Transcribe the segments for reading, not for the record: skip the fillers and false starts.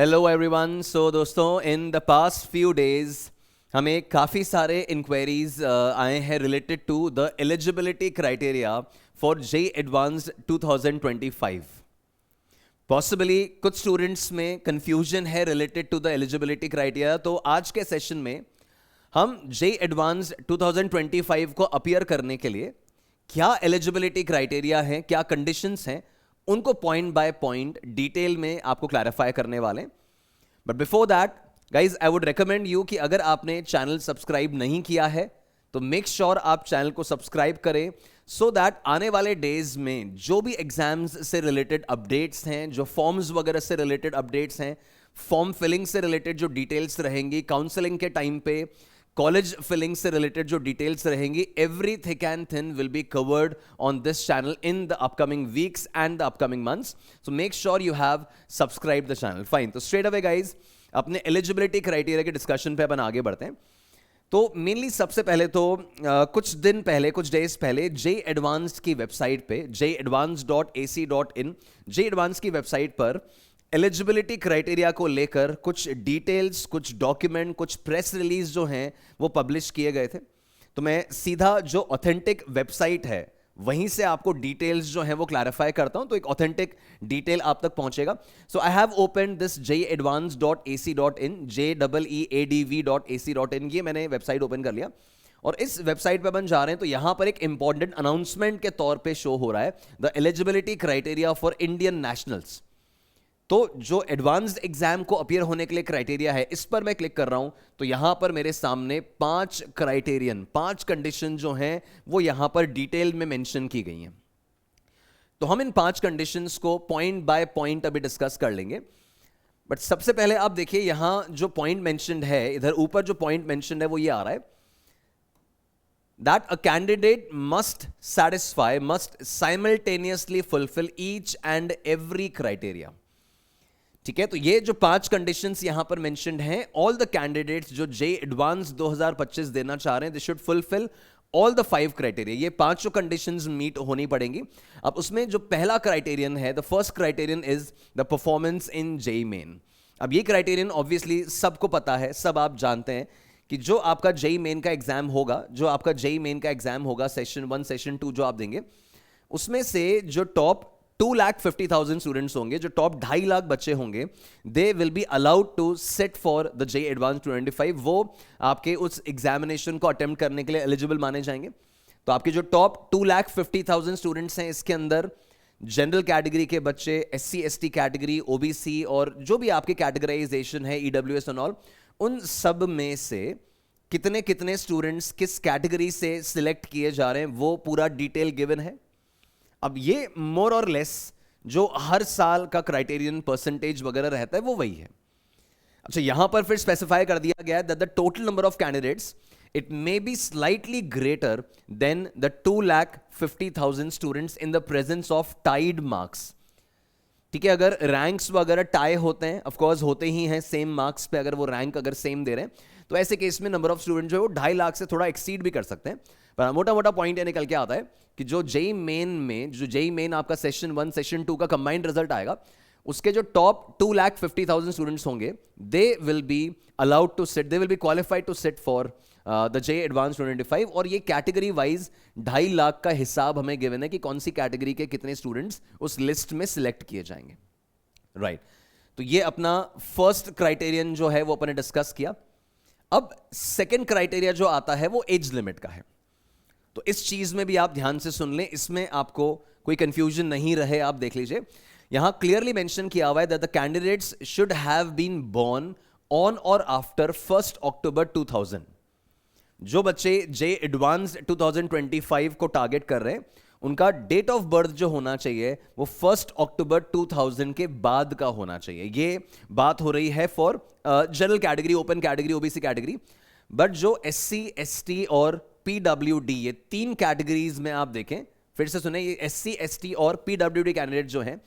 Hello everyone. So दोस्तों, in the past few days हमें काफ़ी सारे इंक्वायरीज आए हैं related to the eligibility criteria for JEE advanced 2025। Possibly कुछ स्टूडेंट्स में कंफ्यूजन है related to the eligibility criteria. तो आज के सेशन में हम जे एडवांस्ड 2025 को अपीयर करने के लिए क्या एलिजिबिलिटी क्राइटेरिया है, क्या कंडीशंस हैं, उनको पॉइंट बाय पॉइंट डिटेल में आपको क्लैरिफाई करने वाले। But before that guys, I would recommend you कि अगर आपने चैनल सब्सक्राइब नहीं किया है तो मेक श्योर आप चैनल को सब्सक्राइब करें, सो दैट आने वाले डेज में जो भी एग्जाम्स से रिलेटेड अपडेट्स हैं, जो फॉर्म्स वगैरह से रिलेटेड अपडेट्स हैं, फॉर्म फिलिंग से रिलेटेड जो डिटेल्स रहेंगी, काउंसलिंग के टाइम पे कॉलेज फिलिंग से रिलेटेड जो डिटेल्स रहेंगी, every thick and thin will be covered on this channel in the upcoming weeks and the upcoming months. So make sure you have subscribe the channel. Fine, तो straight away guys अपने eligibility criteria के discussion पे अपन आगे बढ़ते हैं। तो mainly सबसे पहले तो कुछ दिन पहले, कुछ डेज पहले जे एडवांस्ड की वेबसाइट पे jeadvanced.ac.in, जे एडवांस की वेबसाइट पर एलिजिबिलिटी क्राइटेरिया को लेकर कुछ डिटेल्स, कुछ डॉक्यूमेंट, कुछ प्रेस रिलीज जो हैं वो पब्लिश किए गए थे। तो मैं सीधा जो ऑथेंटिक वेबसाइट है वहीं से आपको डिटेल्स जो हैं वो क्लैरिफाई करता हूं, तो एक ऑथेंटिक डिटेल आप तक पहुंचेगा। So I have open this jeadvanced.ac.in, jeadv.ac.in, ये मैंने वेबसाइट ओपन कर लिया और इस वेबसाइट पे अपन जा रहे हैं। तो यहां पर एक इंपॉर्टेंट अनाउंसमेंट के तौर पे शो हो रहा है the eligibility criteria for Indian nationals. तो जो एडवांस्ड एग्जाम को अपीयर होने के लिए क्राइटेरिया है, इस पर मैं क्लिक कर रहा हूं तो यहां पर मेरे सामने 5 क्राइटेरियन, 5 कंडीशन जो हैं वो यहां पर डिटेल में मेंशन की गई हैं। तो हम इन 5 कंडीशंस को पॉइंट बाय पॉइंट अभी डिस्कस कर लेंगे। बट सबसे पहले आप देखिए यहां जो पॉइंट मेंशन्ड है, इधर ऊपर जो पॉइंट मेंशन्ड है वो ये आ रहा है that a candidate must simultaneously fulfill each and every criteria। ठीक है, तो ये जो 5 कंडीशंस यहां पर मेंशन्ड हैं, ऑल द कैंडिडेट्स जो जे एडवांस 2025 देना चाह रहे हैं, they should fulfil all the 5 criteria. ये 5 कंडीशंस मीट होनी पड़ेंगी। अब उसमें जो पहला क्राइटेरियन है, the first criterion is the performance in JEE main. अब ये क्राइटेरियन ऑब्वियसली सबको पता है, सब आप जानते हैं कि जो आपका जेईई मेन का एग्जाम होगा, जो आपका जेईई मेन का एग्जाम होगा, सेशन 1 सेशन 2 जो आप देंगे, उसमें से जो टॉप 2,50,000 स्टूडेंट्स होंगे, जो टॉप 2.5 लाख बच्चे होंगे, they will be allowed to sit for the J advance 25। वो आपके उस एग्जामिनेशन को अटेम्प्ट करने के लिए एलिजिबल माने जाएंगे। तो आपके जो टॉप 2,50,000 स्टूडेंट्स हैं, इसके अंदर जनरल कैटेगरी के बच्चे, SC ST कैटेगरी, OBC और जो भी आपके कैटेगराइजेशन है, EWS एंड ऑल, उन सब में से कितने कितने स्टूडेंट्स किस कैटेगरी से सिलेक्ट किए जा रहे हैं वो पूरा डिटेल गिवन है। अब ये मोर और लेस जो हर साल का क्राइटेरियन परसेंटेज वगैरह रहता है वो वही है। अच्छा, यहां पर फिर स्पेसिफाई कर दिया गया that the total number of candidates it may be slightly greater than the 2,50,000 students in the presence of tied marks. ठीक है, अगर रैंक्स वगैरह टाई होते हैं, ऑफ कोर्स होते ही हैं सेम मार्क्स पे, अगर वो रैंक अगर सेम दे रहे हैं तो ऐसे केस में नंबर ऑफ स्टूडेंट जो है वो 2.5 लाख से थोड़ा एक्सीड भी कर सकते हैं। पर मोटा मोटा पॉइंट ये निकल के आता है कि जो जेईई मेन में, जो जेईई मेन आपका सेशन 1 सेशन 2 का कंबाइंड रिजल्ट आएगा, उसके जो टॉप 2,50,000 स्टूडेंट्स होंगे, they will be allowed to sit, they will be qualified to sit for the J advance 25। और ये कैटेगरी वाइज 2.5 लाख का हिसाब हमें गिवन है कि कौन सी कैटेगरी के कितने स्टूडेंट्स उस लिस्ट में सिलेक्ट किए जाएंगे। राइट, तो ये अपना फर्स्ट क्राइटेरियन जो है वो अपने डिस्कस किया। अब सेकेंड क्राइटेरिया जो आता है वो एज लिमिट का है। तो इस चीज में भी आप ध्यान से सुन लें, इसमें आपको कोई कंफ्यूजन नहीं रहे, आप देख लीजिए। यहां क्लियरली मेंशन किया हुआ है that the candidates should have been born on और आफ्टर 1 अक्टूबर 2000। जो बच्चे जे एडवांस 2025 को टारगेट कर रहे हैं, उनका डेट ऑफ बर्थ जो होना चाहिए वो 1 अक्टूबर 2000 के बाद का होना चाहिए। ये बात हो रही है for general category, open category, OBC category. But जो SC ST और PWD, ये 3 कैटेगरीज में आप देखें, फिर से सुने, ये SC ST और PWD कैंडिडेट जो हैं,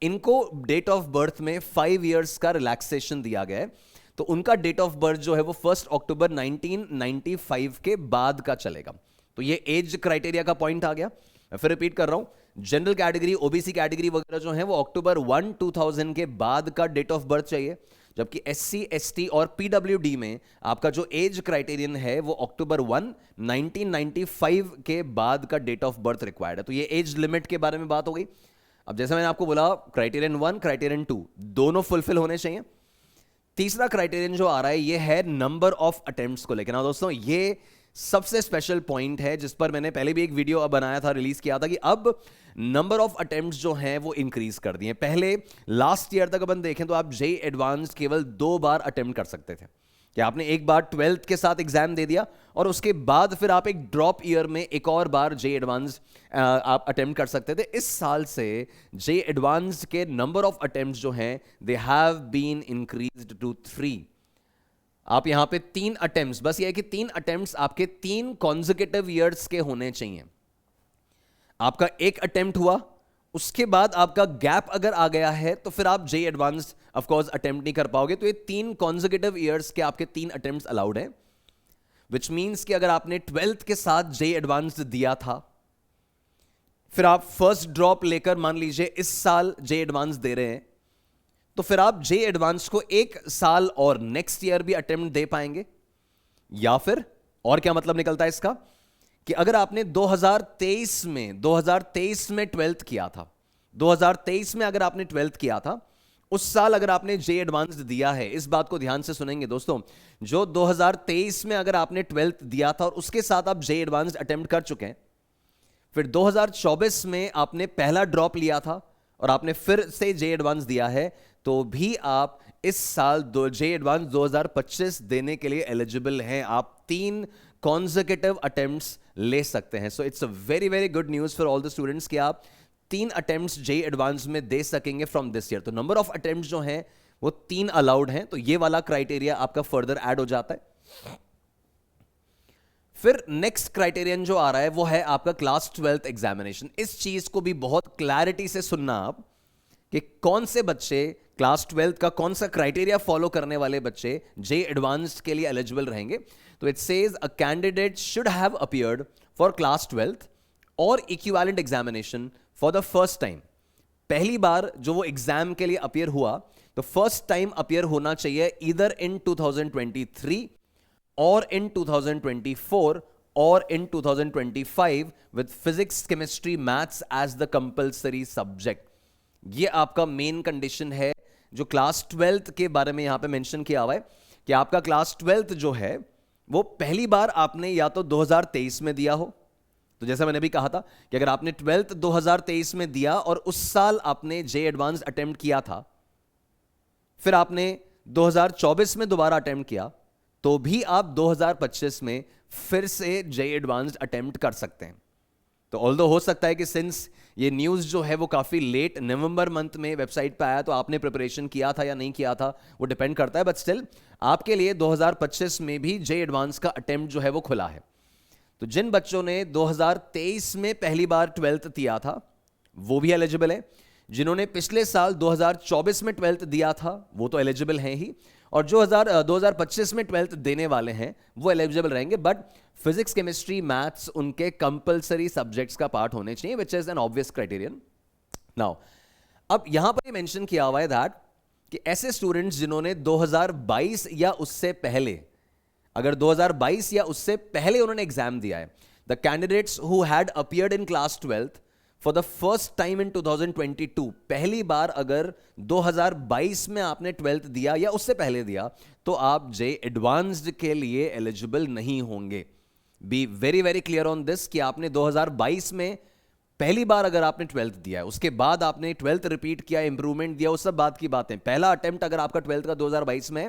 इनको डेट ऑफ बर्थ में 5 इयर्स का रिलैक्सेशन दिया गया है। तो उनका डेट ऑफ बर्थ जो है वो 1 अक्टूबर 1995 के बाद का चलेगा। तो ये एज क्राइटेरिया का पॉइंट आ गया। मैं फिर रिपीट कर रहा हूं, जनरल कैटेगरी, ओबीसी कैटेगरी वगैरह जो है वो अक्टूबर 1 2000 के बाद का डेट ऑफ बर्थ चाहिए, जबकि एससी, एसटी और पीडब्ल्यूडी में आपका जो एज क्राइटेरियन है वो अक्टूबर 1 1995 के बाद का डेट ऑफ बर्थ रिक्वायर्ड है। तो ये एज लिमिट के बारे में बात हो गई। अब जैसे मैंने आपको बोला, क्राइटेरियन 1, क्राइटेरियन 2 दोनों फुलफिल होने चाहिए। तीसरा क्राइटेरियन जो आ रहा है ये है नंबर ऑफ अटेम्प्ट्स को लेकर। ना दोस्तों, ये सबसे स्पेशल पॉइंट है जिस पर मैंने पहले भी एक वीडियो बनाया था, रिलीज किया था, कि अब नंबर ऑफ अटेम्प्ट्स जो हैं वो इंक्रीज कर दिए। पहले लास्ट ईयर तक अपन देखें तो आप जेईई एडवांस केवल 2 बार अटेम्प्ट कर सकते थे, कि आपने एक बार 12th के साथ एग्जाम दे दिया और उसके बाद फिर आप एक ड्रॉप ईयर में एक और बार जेईई एडवांस आप अटेम्प्ट कर सकते थे। इस साल से जेईई एडवांस के नंबर ऑफ अटेम्प्ट्स जो हैं they have been increased to 3। आप यहां पे 3 अटेम्प्ट्स, बस ये है कि 3 अटेम्प्ट्स आपके 3 कॉन्जिक्यूटिव ईयर्स के होने चाहिए। आपका एक अटेम्प्ट हुआ, उसके बाद आपका गैप अगर आ गया है तो फिर आप JEE advance of course attempt नहीं कर पाओगे। तो ये 3 कॉन्जिक्यूटिव ईयर्स के आपके 3 अटेम्प्ट्स अलाउड हैं, विच मींस कि अगर आपने 12th के साथ जेईई एडवांस दिया था, फिर आप फर्स्ट ड्रॉप लेकर मान लीजिए इस साल जेईई एडवांस दे रहे हैं, तो फिर आप जेईई एडवांस को 1 साल और नेक्स्ट ईयर भी अटेम्प्ट दे पाएंगे। या फिर और क्या मतलब निकलता है इसका, कि अगर आपने 2023 में 12th किया था, 2023 में अगर आपने 12th किया था, उस साल अगर आपने जेईई एडवांस दिया है, इस बात को ध्यान से सुनेंगे दोस्तों, जो 2023 में अगर आपने 12th दिया था और उसके साथ आप जेईई एडवांस अटेम्प्ट कर चुके हैं, फिर 2024 में आपने पहला ड्रॉप लिया था और आपने फिर से जेईई एडवांस दिया है, तो भी आप इस साल जेईई एडवांस 2025 देने के लिए एलिजिबल हैं। आप 3 कॉन्जिक्यूटिव अटेम्प्ट्स ले सकते हैं। So it's a very very good news for all the students कि आप 3 अटेम्प्ट्स जेईई एडवांस में दे सकेंगे फ्रॉम दिस ईयर। तो नंबर ऑफ अटेम्प्ट्स जो हैं वो 3 अलाउड हैं, तो ये वाला क्राइटेरिया आपका फर्दर ऐड हो जाता है। फिर नेक्स्ट क्राइटेरियन जो आ रहा है वो है आपका क्लास 12th एग्जामिनेशन। इस चीज को भी बहुत क्लैरिटी से सुनना आप, कि कौन से बच्चे क्लास 12th का कौन सा क्राइटेरिया फॉलो करने वाले बच्चे जेईई एडवांस्ड के लिए एलिजिबल रहेंगे। तो it says a candidate should have appeared for class 12th और equivalent examination for the first time. पहली बार जो वो एग्जाम के लिए अपीयर हुआ, तो फर्स्ट टाइम अपीयर होना चाहिए ईदर इन 2023 और इन 2024 और in 2025 with physics, chemistry, maths as the compulsory subject. ये आपका मेन कंडीशन है जो क्लास 12th के बारे में यहां पे मेंशन किया हुआ है, कि आपका क्लास 12th जो है वो पहली बार आपने या तो 2023 में दिया हो, तो जैसा मैंने भी कहा था कि अगर आपने 12th 2023 में दिया और उस साल आपने जेईई एडवांस अटेम्प्ट किया था, फिर आपने 2024 में दोबारा अटेम्प्ट किया, तो भी आप 2025 में फिर से जेईई एडवांस अटेम्प्ट कर सकते हैं। तो ऑल्दो हो सकता है कि सिंस ये न्यूज़ जो है वो काफ़ी लेट नवंबर मंथ में वेबसाइट पे आया, तो आपने प्रिपरेशन किया था या नहीं किया था वो डिपेंड करता है, बट स्टिल आपके लिए 2025 में भी जेईई एडवांस का अटेम्प्ट जो है वो खुला है। तो जिन बच्चों ने 2023 में पहली बार 12th दिया था वो भी एलिजिबल है, जिन्होंने पिछले साल 2024 में 12th दिया था वो तो एलिजिबल हैं ही, और जो 2025 में 12th देने वाले हैं वो एलिजिबल रहेंगे, बट फिजिक्स, केमिस्ट्री, मैथ्स उनके कंपलसरी सब्जेक्ट्स का पार्ट होने चाहिए, which is an obvious criterion. Now अब यहां पर मेंशन किया हुआ है दैट कि ऐसे स्टूडेंट्स जिन्होंने 2022 या उससे पहले, अगर 2022 या उससे पहले उन्होंने एग्जाम दिया है, the candidates who had appeared in class 12th for the first time in 2022, पहली बार अगर 2022 में आपने 12th दिया या उससे पहले दिया, तो आप जेईई एडवांस्ड के लिए एलिजिबल नहीं होंगे। Be very very clear on this कि आपने 2022 में पहली बार अगर आपने 12th दिया है, उसके बाद आपने 12th रिपीट किया, इंप्रूवमेंट दिया, उस सब बात की बातें, पहला अटेम्प्ट अगर आपका 12th का 2022 में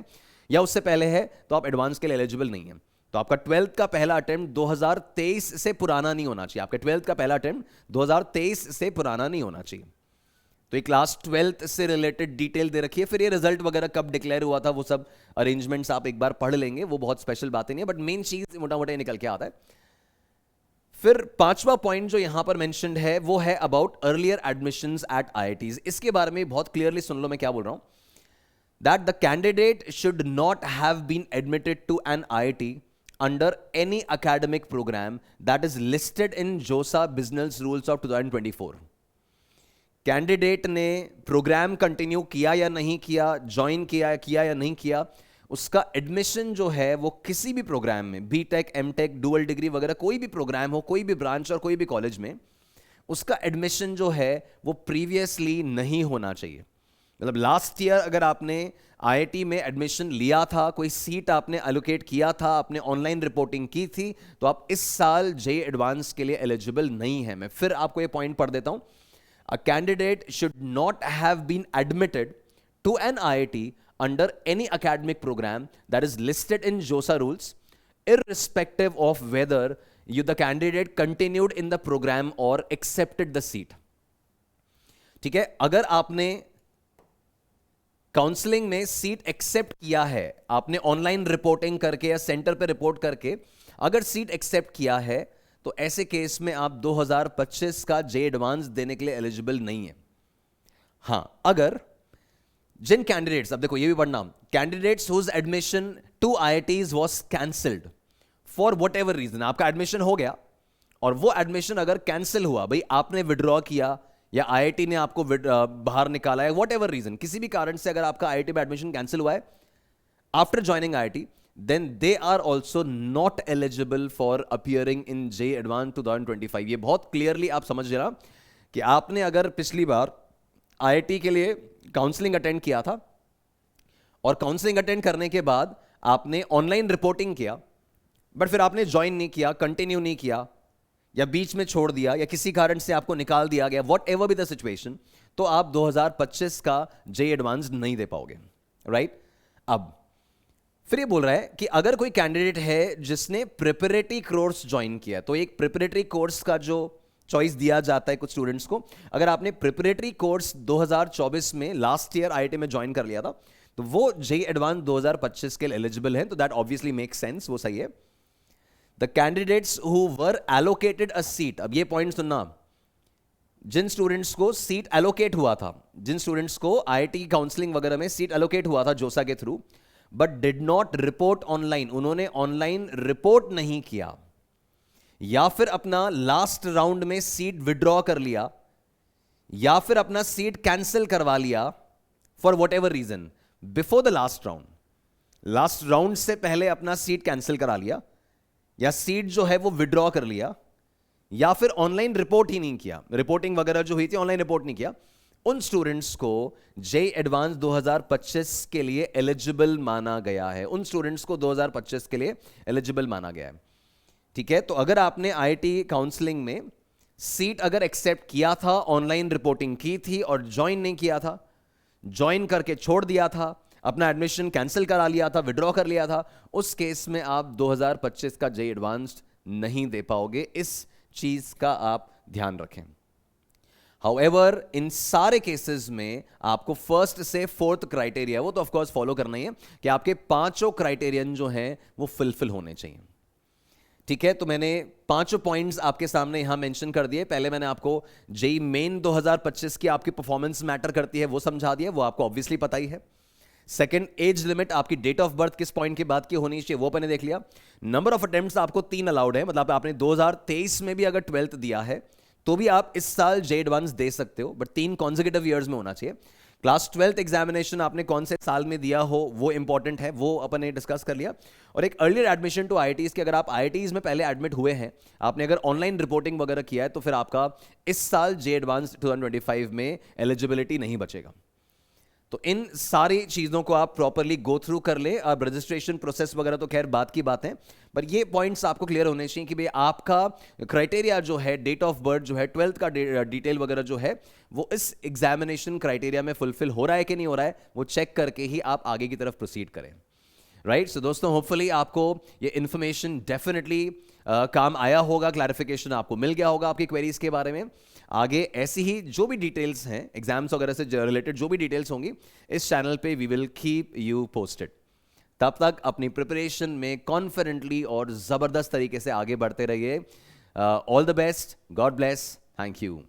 या उससे पहले है, तो आप एडवांस के लिए एलिजिबल नहीं है। तो आपका 12th का पहला अटेम्प्ट 2023 से पुराना नहीं होना चाहिए। आपके 12th का पहला अटेम्प्ट 2023 से पुराना नहीं होना चाहिए। तो ये क्लास 12th से रिलेटेड डिटेल दे रखी है। फिर ये रिजल्ट वगैरह कब डिक्लेयर हुआ था वो सब अरेंजमेंट्स आप एक बार पढ़ लेंगे, वो बहुत स्पेशल बातें नहीं है, बट मेन चीज मोटा मोटा निकल के आता है। फिर पांचवा पॉइंट जो यहां पर मेंशन्ड है वो है about earlier admissions at IITs. इसके बारे में बहुत क्लियरली सुन लो मैं क्या बोल रहा हूं, that the candidate should not have been admitted to an IIT under any academic program that is listed in JOSA Business Rules of 2024. Candidate ने प्रोग्राम कंटिन्यू किया या नहीं किया, ज्वाइन किया या नहीं किया, उसका एडमिशन जो है वो किसी भी प्रोग्राम में, बीटेक, एमटेक, डुअल डिग्री वगैरह कोई भी प्रोग्राम हो, कोई भी ब्रांच और कोई भी कॉलेज में, उसका एडमिशन जो है वो प्रीवियसली नहीं होना चाहिए। मतलब लास्ट ईयर अगर आपने आईआईटी में एडमिशन लिया था, कोई सीट आपने एलोकेट किया था, आपने ऑनलाइन रिपोर्टिंग की थी, तो आप इस साल जेईई एडवांस के लिए एलिजिबल नहीं है। मैं फिर आपको ये पॉइंट पढ़ देता हूं। A candidate should not have been admitted to an IIT under any academic program that is listed in JOSA rules, irrespective of whether the candidate continued in the program or accepted the seat. ठीक है, अगर आपने counselling में seat accept किया है, आपने online reporting करके या सेंटर पे रिपोर्ट करके अगर सीट एक्सेप्ट किया है, तो ऐसे केस में आप 2025 का जेईई एडवांस देने के लिए एलिजिबल नहीं है। हां, अगर जिन कैंडिडेट्स, अब देखो ये भी पढ़ना, candidates whose admission to IITs was cancelled for whatever reason, आपका एडमिशन हो गया और वो एडमिशन अगर कैंसिल हुआ, भाई आपने विड्रॉ किया या आईआईटी ने आपको बाहर निकाला है, वट एवर रीजन, किसी भी कारण से अगर आपका आईआईटी में एडमिशन कैंसिल हुआ है after joining IIT, then they are also not eligible for appearing in JEE advance 2025। ये बहुत क्लियरली आप समझ लेना कि आपने अगर पिछली बार आईआईटी के लिए काउंसलिंग अटेंड किया था और काउंसलिंग अटेंड करने के बाद आपने ऑनलाइन रिपोर्टिंग किया, बट फिर आपने ज्वाइन नहीं किया, कंटिन्यू नहीं किया या बीच में छोड़ दिया या किसी कारण से आपको निकाल दिया गया, what ever be the situation, तो आप 2025 का जेईई एडवांस नहीं दे पाओगे, राइट? अब फिर ये बोल रहा है कि अगर कोई कैंडिडेट है जिसने प्रिपरेटरी कोर्स ज्वाइन किया, तो एक प्रिपरेटरी कोर्स का जो चॉइस दिया जाता है कुछ स्टूडेंट्स को, अगर आपने प्रिपरेटरी कोर्स 2024 में लास्ट ईयर आईआईटी में ज्वाइन कर लिया था, तो वो जेईई एडवांस 2025 के लिए एलिजिबल है, तो दैट ऑब्वियसली मेक सेंस, वो सही है। The candidates who were allocated a seat, अब ये पॉइंट सुनना, जिन स्टूडेंट्स को सीट एलोकेट हुआ था, जिन स्टूडेंट्स को आईआईटी काउंसलिंग वगैरह में सीट एलोकेट हुआ था जोसा के थ्रू, but did not report online, उन्होंने ऑनलाइन रिपोर्ट नहीं किया या फिर अपना लास्ट राउंड में सीट विड्रॉ कर लिया या फिर अपना सीट कैंसिल करवा लिया for whatever reason before the last round से पहले अपना सीट कैंसिल करा लिया या सीट जो है वो विड्रॉ कर लिया या फिर ऑनलाइन रिपोर्ट ही नहीं किया, रिपोर्टिंग वगैरह जो हुई थी ऑनलाइन रिपोर्ट नहीं किया, उन स्टूडेंट्स को जेईई एडवांस 2025 के लिए एलिजिबल माना गया है। उन स्टूडेंट्स को 2025 के लिए एलिजिबल माना गया है, ठीक है? तो अगर आपने आईआईटी काउंसलिंग में सीट अगर एक्सेप्ट किया था, ऑनलाइन रिपोर्टिंग की थी और ज्वाइन नहीं किया था, ज्वाइन करके छोड़ दिया था, अपना एडमिशन कैंसिल करा लिया था, विड्रॉ कर लिया था, उस केस में आप 2025 का जेईई एडवांस नहीं दे पाओगे। इस चीज का आप ध्यान रखें। हाउएवर इन सारे केसेस में आपको फर्स्ट से फोर्थ क्राइटेरिया, वो तो ऑफ कोर्स फॉलो करना ही है कि आपके पांचों क्राइटेरियन जो हैं वो फुलफिल होने चाहिए, ठीक है? तो मैंने पांचों पॉइंट्स आपके सामने यहां मेंशन कर दिए। पहले मैंने आपको जेईई मेन 2025 की आपकी परफॉर्मेंस मैटर करती है वो समझा दिया, वो आपको ऑब्वियसली पता ही है। सेकंड, एज लिमिट, आपकी डेट ऑफ बर्थ किस पॉइंट के बाद की होनी चाहिए वो मैंने देख लिया। नंबर ऑफ अटेम्प्ट्स आपको 3 अलाउड है, मतलब आपने 2023 में भी अगर 12th दिया है तो भी आप इस साल जेईई एडवांस दे सकते हो, बट 3 कॉन्सेक्यूटिव ईयर्स में होना चाहिए। क्लास 12th एग्जामिनेशन आपने कौन से साल में दिया हो वो इंपॉर्टेंट है, वो अपन ने डिस्कस कर लिया। और एक अर्लियर एडमिशन टू आईआईटीज की, अगर आप आईआईटीज में पहले एडमिट हुए हैं, आपने अगर ऑनलाइन रिपोर्टिंग वगैरह किया है, तो फिर आपका इस साल जेईई एडवांस 2025 में एलिजिबिलिटी नहीं बचेगा। तो इन सारी चीजों को आप प्रॉपरली गो थ्रू कर ले। अब रजिस्ट्रेशन प्रोसेस वगैरह तो खैर बात की बात है, पर ये पॉइंट्स आपको क्लियर होने चाहिए कि भाई आपका क्राइटेरिया जो है, डेट ऑफ बर्थ जो है, 12th का डिटेल वगैरह जो है, वो इस एग्जामिनेशन क्राइटेरिया में फुलफिल हो रहा है कि नहीं हो रहा है, वो चेक करके ही आप आगे की तरफ प्रोसीड करें, राइट? सो दोस्तों, होपफुली आपको ये इन्फॉर्मेशन डेफिनेटली काम आया होगा, क्लैरिफिकेशन आपको मिल गया होगा आपकी क्वेरीज के बारे में। आगे ऐसी ही जो भी डिटेल्स हैं एग्जाम्स वगैरह से रिलेटेड, जो भी डिटेल्स होंगी इस चैनल पे we will keep you posted. तब तक अपनी प्रिपरेशन में कॉन्फिडेंटली और जबरदस्त तरीके से आगे बढ़ते रहिए। All the best, God bless, thank you.